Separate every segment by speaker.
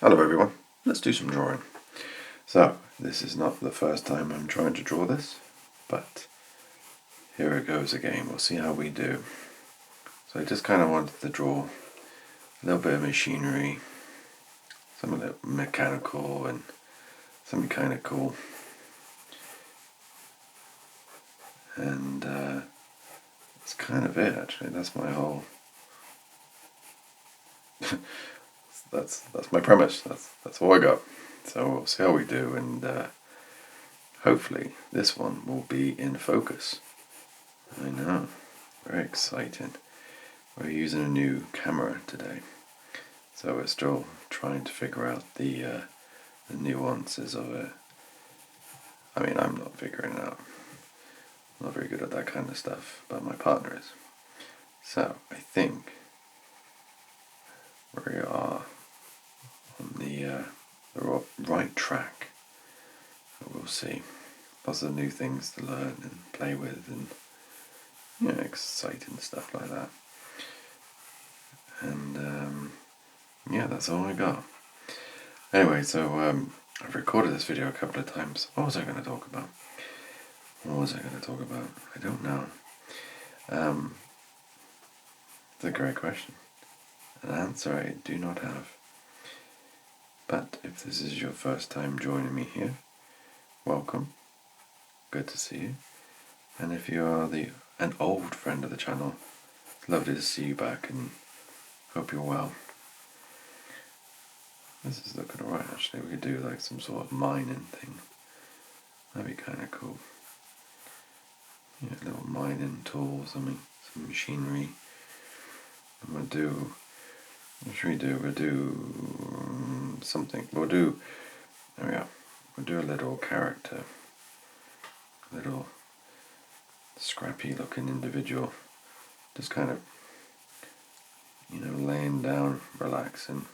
Speaker 1: Hello everyone, let's do some drawing. So, this is not the first time I'm trying to draw this, but here it goes again. We'll see how we do. So I just kind of wanted to draw a little bit of machinery, some of it mechanical and something kind of cool. And that's kind of it actually, that's my whole... that's my premise, that's all I got. So we'll see how we do, and hopefully this one will be in focus. I know, very exciting. We're using a new camera today, so we're still trying to figure out the nuances of it. I mean, I'm not figuring it out. I'm not very good at that kind of stuff, but my partner is. So I think we are on the right track. We'll see. Lots of new things to learn and play with, and exciting stuff like that. And yeah, that's all I got. Anyway, so I've recorded this video a couple of times. What was I going to talk about? I don't know. It's a great question. An answer I do not have. But if this is your first time joining me here, welcome. Good to see you. And if you are an old friend of the channel, it's lovely to see you back and hope you're well. This is looking alright actually. We could do like some sort of mining thing. That'd be kind of cool. Yeah, a little mining tool, something, some machinery. And what should we do? We'll do something. There we are. We'll do a little character. A little scrappy looking individual. Just kind of, laying down, relaxing.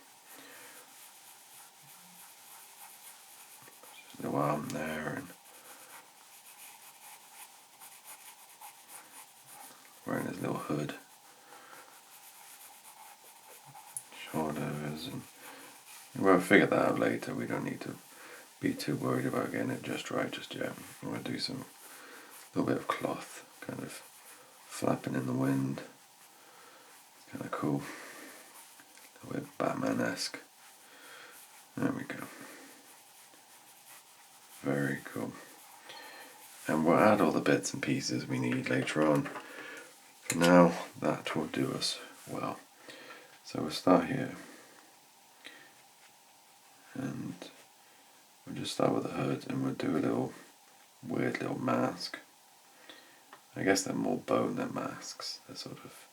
Speaker 1: Just a little arm there and wearing his little hood. Shoulders, and we'll figure that out later. We don't need to be too worried about getting it just right just yet. I'm going to do some little bit of cloth kind of flapping in the wind. It's kind of cool. A little bit Batman-esque. There we go. Very cool. And we'll add all the bits and pieces we need later on. For now, that will do us well. So we'll start here. And we'll just start with the hood, and we'll do a little weird little mask. I guess they're more bone than masks. They're sort of,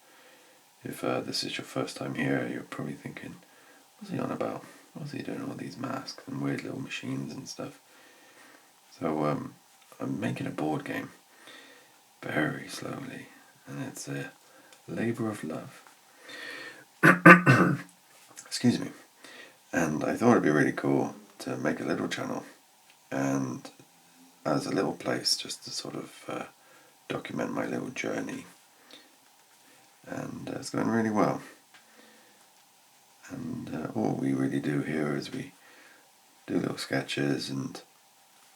Speaker 1: if this is your first time here, you're probably thinking, what's he on about? What's he doing all these masks and weird little machines and stuff? So I'm making a board game very slowly, and it's a labour of love. Excuse me. And I thought it'd be really cool to make a little channel, and as a little place just to sort of document my little journey. And it's going really well. And all we really do here is we do little sketches, and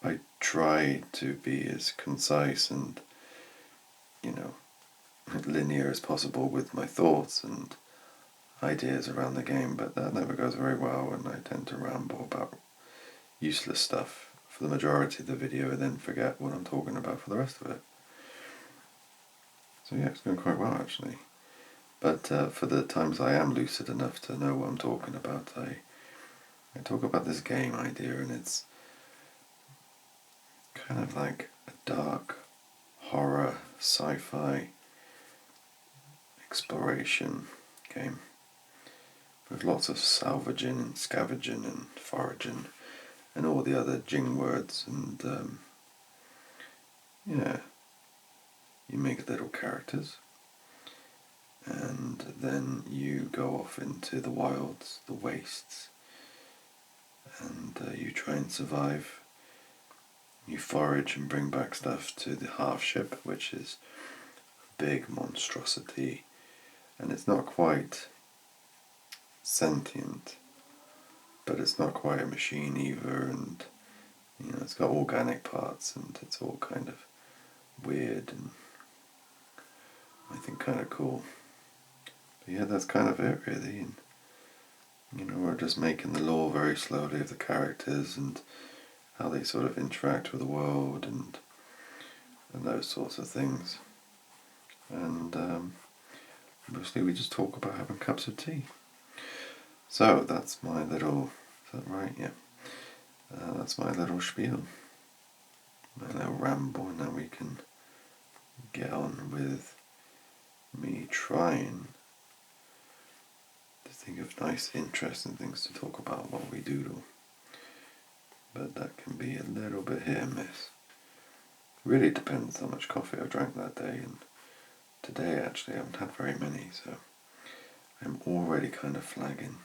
Speaker 1: I try to be as concise and, linear as possible with my thoughts and ideas around the game, but that never goes very well, and I tend to ramble about useless stuff for the majority of the video and then forget what I'm talking about for the rest of it. So yeah, it's going quite well actually. But for the times I am lucid enough to know what I'm talking about, I talk about this game idea, and it's kind of like a dark horror, sci-fi exploration game with lots of salvaging and scavenging and foraging and all the other jing words, and you make little characters, and then you go off into the wilds, the wastes, and you try and survive. You forage and bring back stuff to the half ship, which is a big monstrosity, and it's not quite sentient, but it's not quite a machine either, and it's got organic parts, and it's all kind of weird and I think kind of cool. But yeah, that's kind of it really, and we're just making the lore very slowly of the characters and how they sort of interact with the world and those sorts of things. And mostly we just talk about having cups of tea. So that's my little, is that right? Yeah. That's my little spiel. My little ramble, and now we can get on with me trying to think of nice, interesting things to talk about while we doodle. But that can be a little bit hit and miss. Really depends how much coffee I drank that day, and today actually I haven't had very many, so I'm already kind of flagging.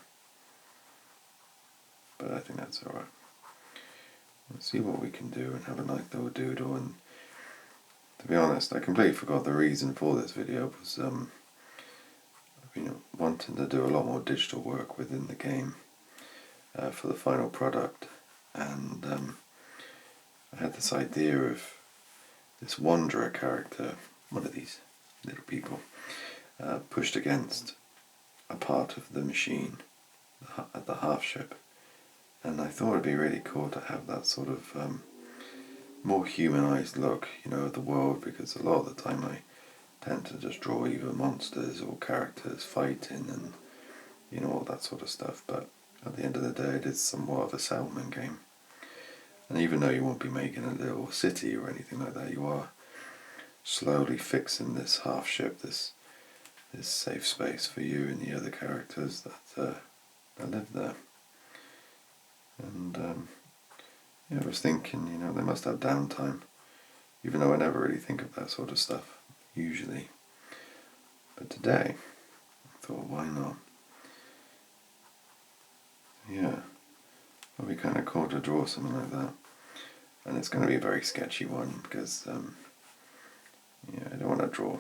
Speaker 1: But I think that's alright. Let's see what we can do and have a nice little doodle. And to be honest, I completely forgot the reason for this video was wanting to do a lot more digital work within the game for the final product, and I had this idea of this wanderer character, one of these little people, pushed against a part of the machine at the half ship, and I thought it'd be really cool to have that sort of more humanized look, of the world, because a lot of the time I tend to just draw either monsters or characters fighting and all that sort of stuff, but at the end of the day it is somewhat of a settlement game. And even though you won't be making a little city or anything like that, you are slowly fixing this half ship, this safe space for you and the other characters that live there. And I was thinking, they must have downtime, even though I never really think of that sort of stuff usually. But today I thought, why not? Yeah, it'll be kind of cool to draw something like that. And it's going to be a very sketchy one because I don't want to draw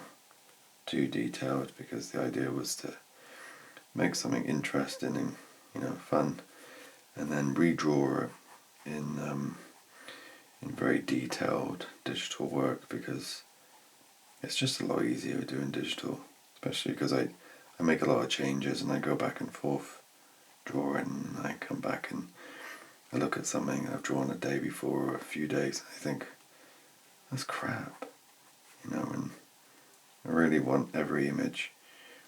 Speaker 1: too detailed, because the idea was to make something interesting and fun, and then redraw it in very detailed digital work, because it's just a lot easier doing digital, especially because I make a lot of changes and I go back and forth drawing, and I come back and I look at something I've drawn a day before or a few days and I think, that's crap, and I really want every image,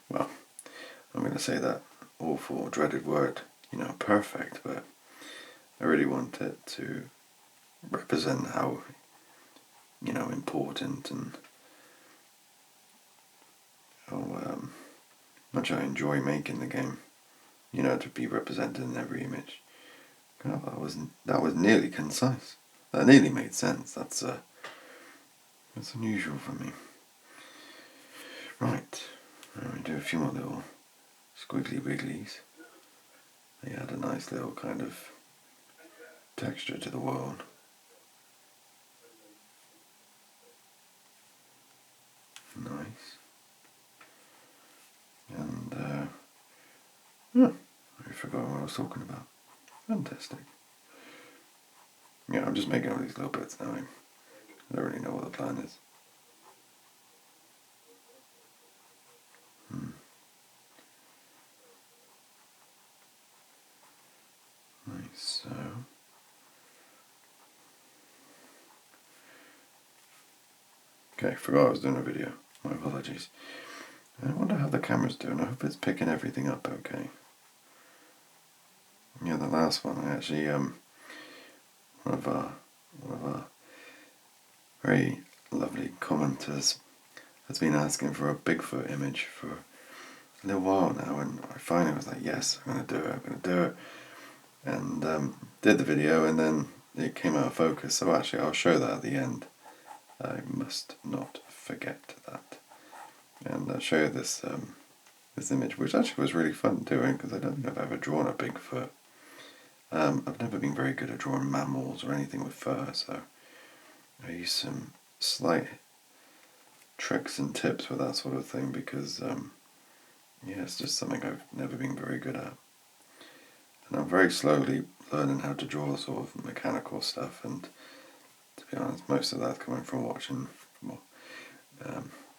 Speaker 1: well, I'm going to say that awful, dreaded word, perfect, but I really want it to represent how, important and how much I enjoy making the game, to be represented in every image. God, that was nearly concise. That nearly made sense. That's unusual for me. Right, I'm going to do a few more little squiggly wigglies. They add a nice little kind of texture to the world. Nice. And I forgot what I was talking about. Fantastic. Yeah, I'm just making all these little bits now. I don't really know what the plan is. Nice, so... Okay, forgot I was doing a video. My apologies. I wonder how the camera's doing. I hope it's picking everything up okay. Yeah, the last one, I actually, one of our very lovely commenters has been asking for a Bigfoot image for a little while now, and I finally was like, yes, I'm going to do it, and did the video, and then it came out of focus, so actually I'll show that at the end. I must not forget that. And I'll show you this image, which actually was really fun doing, because I don't think I've ever drawn a Bigfoot. I've never been very good at drawing mammals or anything with fur, so I use some slight tricks and tips with that sort of thing, because it's just something I've never been very good at. And I'm very slowly learning how to draw sort of mechanical stuff, and to be honest, most of that's coming from watching,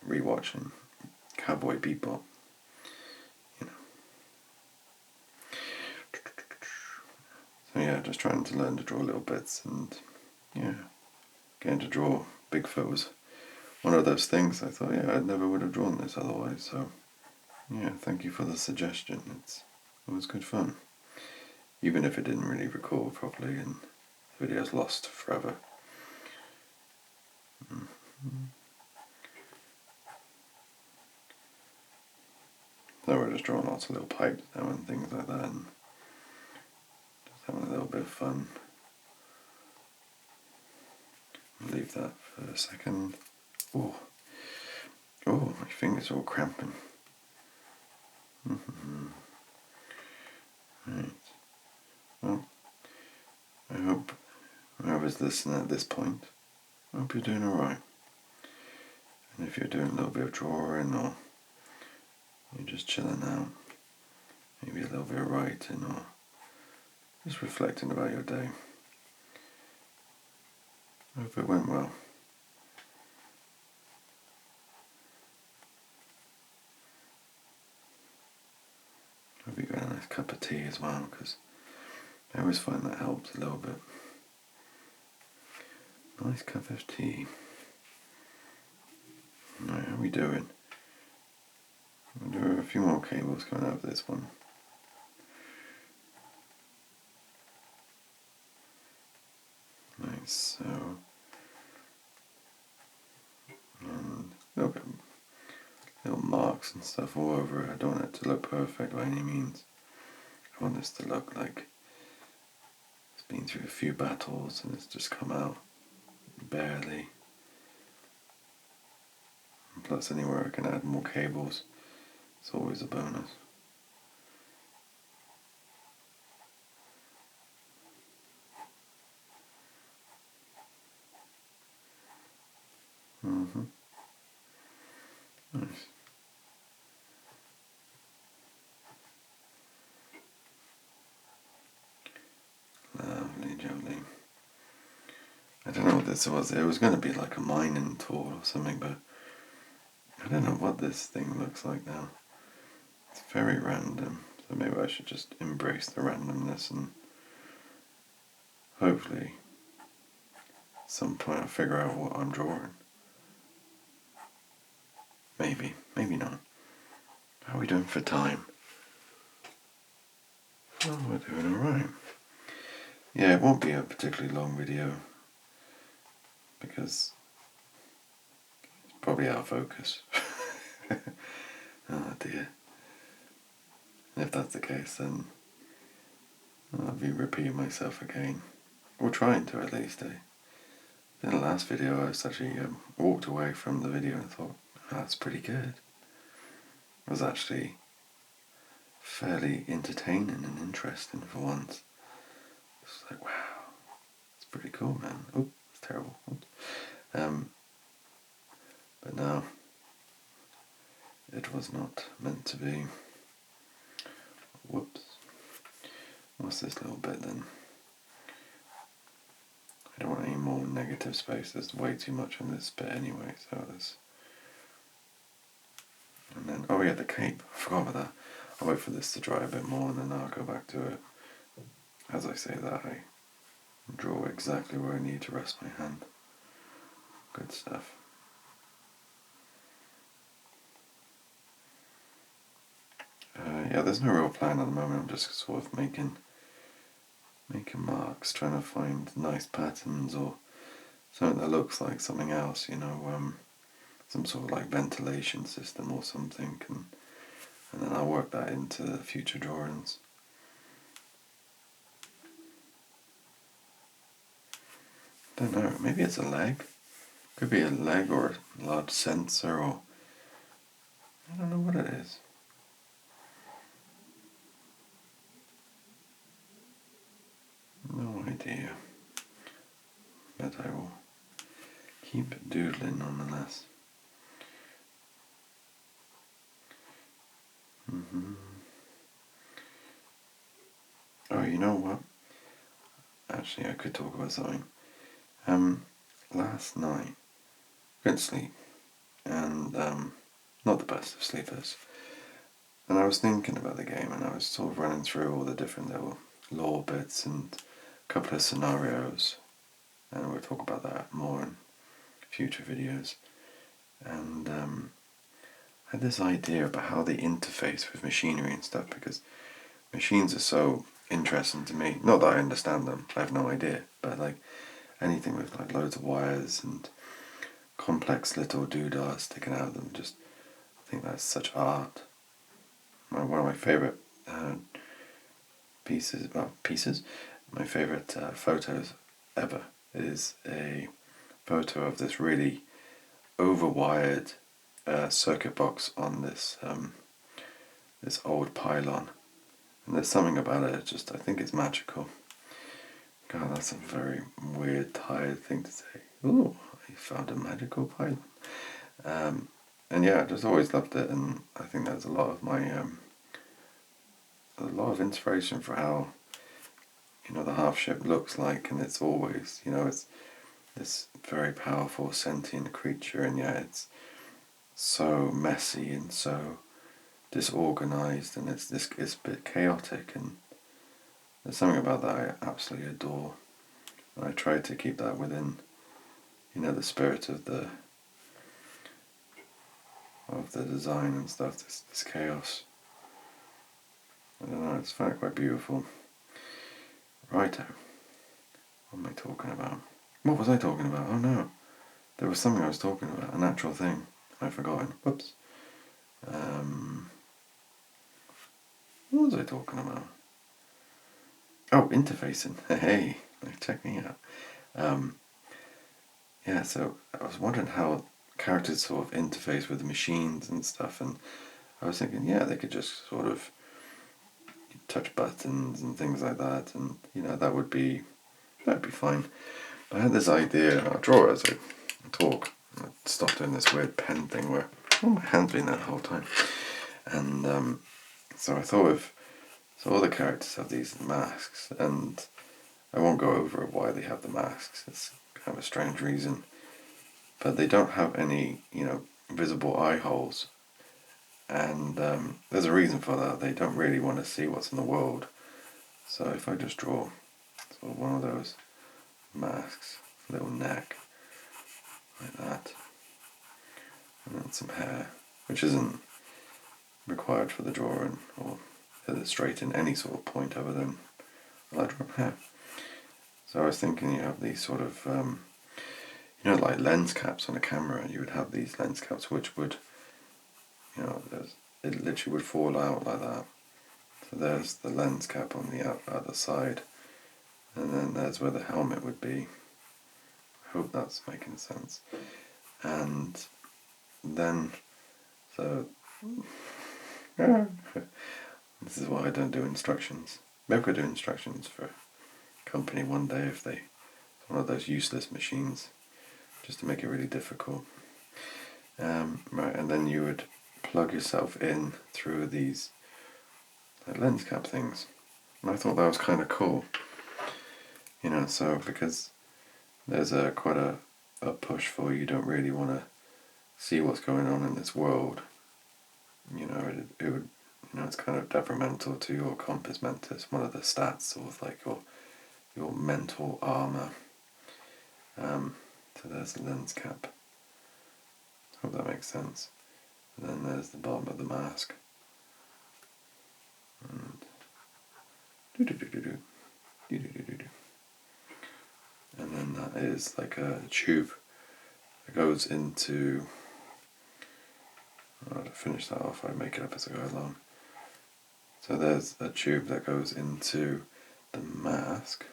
Speaker 1: rewatching Cowboy Bebop. You know. So yeah, just trying to learn to draw little bits, and yeah, getting to draw Bigfoot was one of those things. I thought, yeah, I never would have drawn this otherwise. So yeah, thank you for the suggestion. It was good fun, even if it didn't really record properly and the video's lost forever. Mm-hmm. So we're just drawing lots of little pipes now and things like that, and just having a little bit of fun. Leave that for a second. Oh, my fingers are all cramping. Mm-hmm. Right. Well, I hope whoever's listening at this point, I hope you're doing alright. And if you're doing a little bit of drawing, or you're just chilling out, maybe a little bit of writing, or just reflecting about your day, I hope it went well. I hope you got a nice cup of tea as well, because I always find that helps a little bit. Nice cup of tea. Right, how are we doing? There are a few more cables coming out of this one. Nice, so... and little marks and stuff all over it. I don't want it to look perfect by any means. I want this to look like it's been through a few battles and it's just come out barely. And plus, anywhere I can add more cables, it's always a bonus. Nice. Lovely, jubbly. I don't know what this was. It was going to be like a mining tool or something, but I don't know what this thing looks like now. It's very random, so maybe I should just embrace the randomness and hopefully at some point I'll figure out what I'm drawing. Maybe, maybe not. How are we doing for time? Oh, we're doing alright. Yeah, it won't be a particularly long video because it's probably out of focus. Oh dear. And if that's the case, then I'll be repeating myself again. Or trying to, at least. In the last video, I was actually walked away from the video and thought, oh, that's pretty good. It was actually fairly entertaining and interesting for once. It's like, wow, it's pretty cool, man. Oh, it's terrible. But no, it was not meant to be. Whoops. What's this little bit then? I don't want any more negative space. There's way too much on this bit anyway, so there's... And then, oh yeah, the cape. I forgot about that. I'll wait for this to dry a bit more and then I'll go back to it. As I say that, I draw exactly where I need to rest my hand. Good stuff. Yeah, there's no real plan at the moment. I'm just sort of making marks, trying to find nice patterns or something that looks like something else, some sort of like ventilation system or something, and then I'll work that into the future drawings. Don't know, maybe it's a leg. Could be a leg or a large sensor, or I don't know what it is. No idea. But I will keep doodling nonetheless. Oh, you know what? Actually, I could talk about something. Last night, couldn't sleep, and not the best of sleepers. And I was thinking about the game, and I was sort of running through all the different little lore bits and a couple of scenarios, and we'll talk about that more in future videos. And I had this idea about how they interface with machinery and stuff, because machines are so interesting to me. Not that I understand them, I have no idea, but like anything with like loads of wires and complex little doodahs sticking out of them, just I think that's such art. One of my favourite pieces, my favourite photos ever is a photo of this really overwired circuit box on this old pylon, and there's something about it. I think it's magical. God, that's a very weird, tired thing to say. Ooh, I found a magical pylon. And yeah, I just always loved it, and I think there's a lot of inspiration for how the half ship looks like, and it's always it's this very powerful sentient creature, and yet it's so messy and so disorganized, and it's a bit chaotic, and there's something about that I absolutely adore. And I try to keep that within the spirit of the design and stuff, this chaos. I don't know, I just find it quite beautiful. Righto. What am I talking about? What was I talking about? Oh no. There was something I was talking about, a natural thing. I've forgotten. Whoops. What was I talking about? Oh, interfacing. Hey, check me out. Yeah, so I was wondering how characters sort of interface with the machines and stuff, and I was thinking, yeah, they could just sort of touch buttons and things like that, and that would be fine. But I had this idea. I'll draw as I talk. I stopped doing this weird pen thing where my hand's been there the whole time, and so I thought all the characters have these masks, and I won't go over why they have the masks. It's kind of a strange reason, but they don't have any visible eye holes. And there's a reason for that. They don't really want to see what's in the world. So if I just draw sort of one of those masks, little neck, like that, and then some hair, which isn't required for the drawing or illustrating any sort of point other than I draw hair. So I was thinking you have these sort of, like lens caps on a camera, and you would have these lens caps which would, it literally would fall out like that. So there's the lens cap on the other side, and then there's where the helmet would be. I hope that's making sense. And then, so, this is why I don't do instructions. Maybe I could do instructions for a company one day if they, one of those useless machines, just to make it really difficult. Right, and then you would plug yourself in through these lens cap things. And I thought that was kind of cool. So because there's quite a push for you don't really want to see what's going on in this world. It would, it's kind of detrimental to your compass mentis, one of the stats, sort of like your mental armor. So there's the lens cap. Hope that makes sense. And then there's the bottom of the mask. And and then that is like a tube that goes into. To finish that off, I make it up as I go along. So there's a tube that goes into the mask,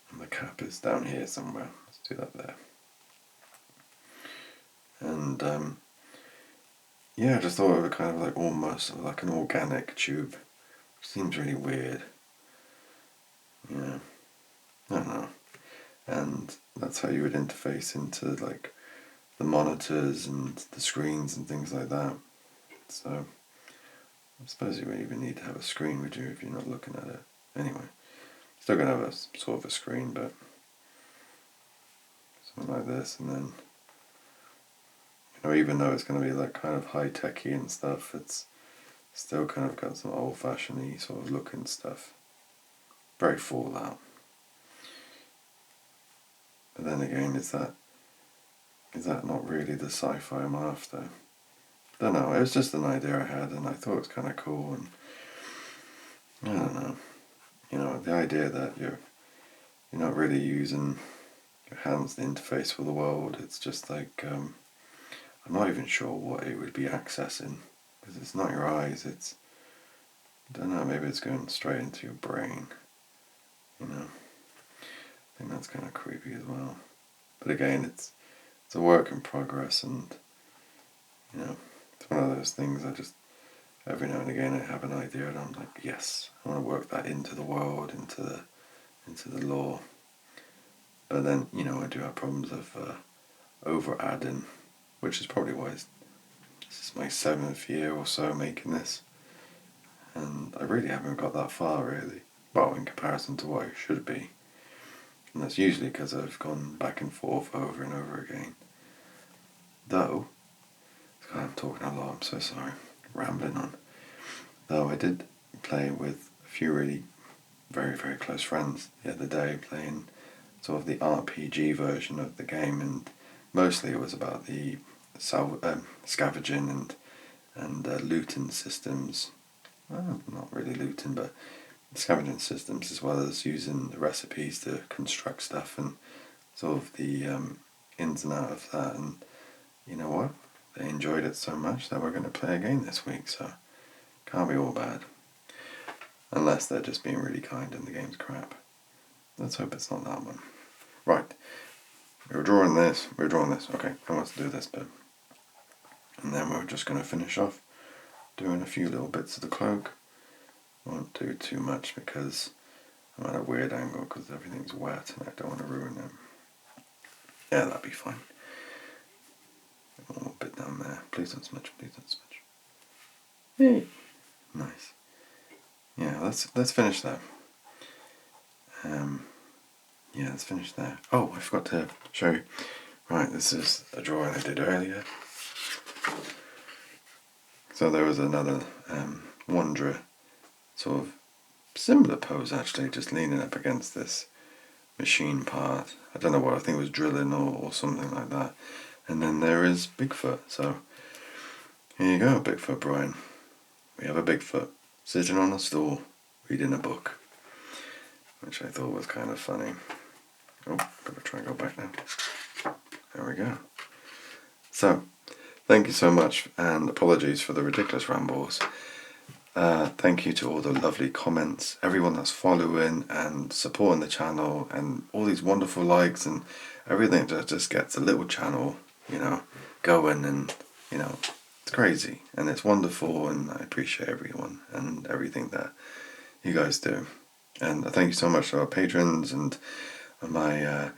Speaker 1: and the cap is down here somewhere. Let's do that there. And I just thought it would kind of like almost like an organic tube, which seems really weird. I don't know. And that's how you would interface into like the monitors and the screens and things like that. So I suppose you wouldn't even need to have a screen, would you, if you're not looking at it? Anyway, still going to have a sort of a screen, but something like this, and then, even though it's going to be like kind of high-techy and stuff, it's still kind of got some old-fashioned-y sort of looking stuff. Very Fallout. But then again, is that not really the sci-fi I'm after? Don't know, it was just an idea I had, and I thought it was kind of cool, and I don't know. The idea that you're not really using your hands to interface with the world, it's just like, I'm not even sure what it would be accessing, because it's not your eyes, it's, I don't know, maybe it's going straight into your brain, I think that's kind of creepy as well. But again, it's a work in progress, and, it's one of those things I just, every now and again I have an idea and I'm like, yes, I want to work that into the world, into the lore. But then, I do have problems of over-adding, which is probably why this is my 7th year or so making this. And I really haven't got that far, really. Well, in comparison to what it should be. And that's usually because I've gone back and forth over and over again. Though, God, I'm talking a lot, I'm so sorry, rambling on. Though I did play with a few really very, very close friends the other day, playing sort of the RPG version of the game, and mostly it was about the scavenging and looting systems. Well, not really looting, but scavenging systems, as well as using the recipes to construct stuff and sort of the ins and outs of that. And you know what? They enjoyed it so much that we're going to play again this week, so can't be all bad. Unless they're just being really kind and the game's crap. Let's hope it's not that one. Right. We're drawing this. Okay, I want to do this bit. And then we're just going to finish off doing a few little bits of the cloak. Won't do too much because I'm at a weird angle because everything's wet and I don't want to ruin it. Yeah, that'll be fine. One more bit down there. Please don't smudge. Hey. Nice. Yeah, let's finish that. Yeah, let's finish there. Oh, I forgot to show you. Right, this is a drawing I did earlier. So there was another wanderer, sort of similar pose actually, just leaning up against this machine part. I don't know what, I think it was drilling or something like that. And then there is Bigfoot. So here you go, Bigfoot Brian. We have a Bigfoot sitting on a stool reading a book, which I thought was kind of funny. Oh, gotta try and go back now. There we go. So, thank you so much, and apologies for the ridiculous rambles. Thank you to all the lovely comments, everyone that's following and supporting the channel, and all these wonderful likes and everything that just gets the little channel, going, and, it's crazy, and it's wonderful, and I appreciate everyone and everything that you guys do. And thank you so much to our patrons and my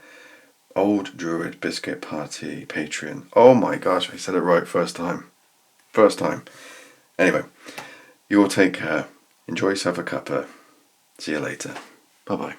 Speaker 1: Old Druid Biscuit Party Patreon. Oh my gosh, I said it right first time. Anyway, you all take care. Enjoy yourself a cuppa. See you later. Bye-bye.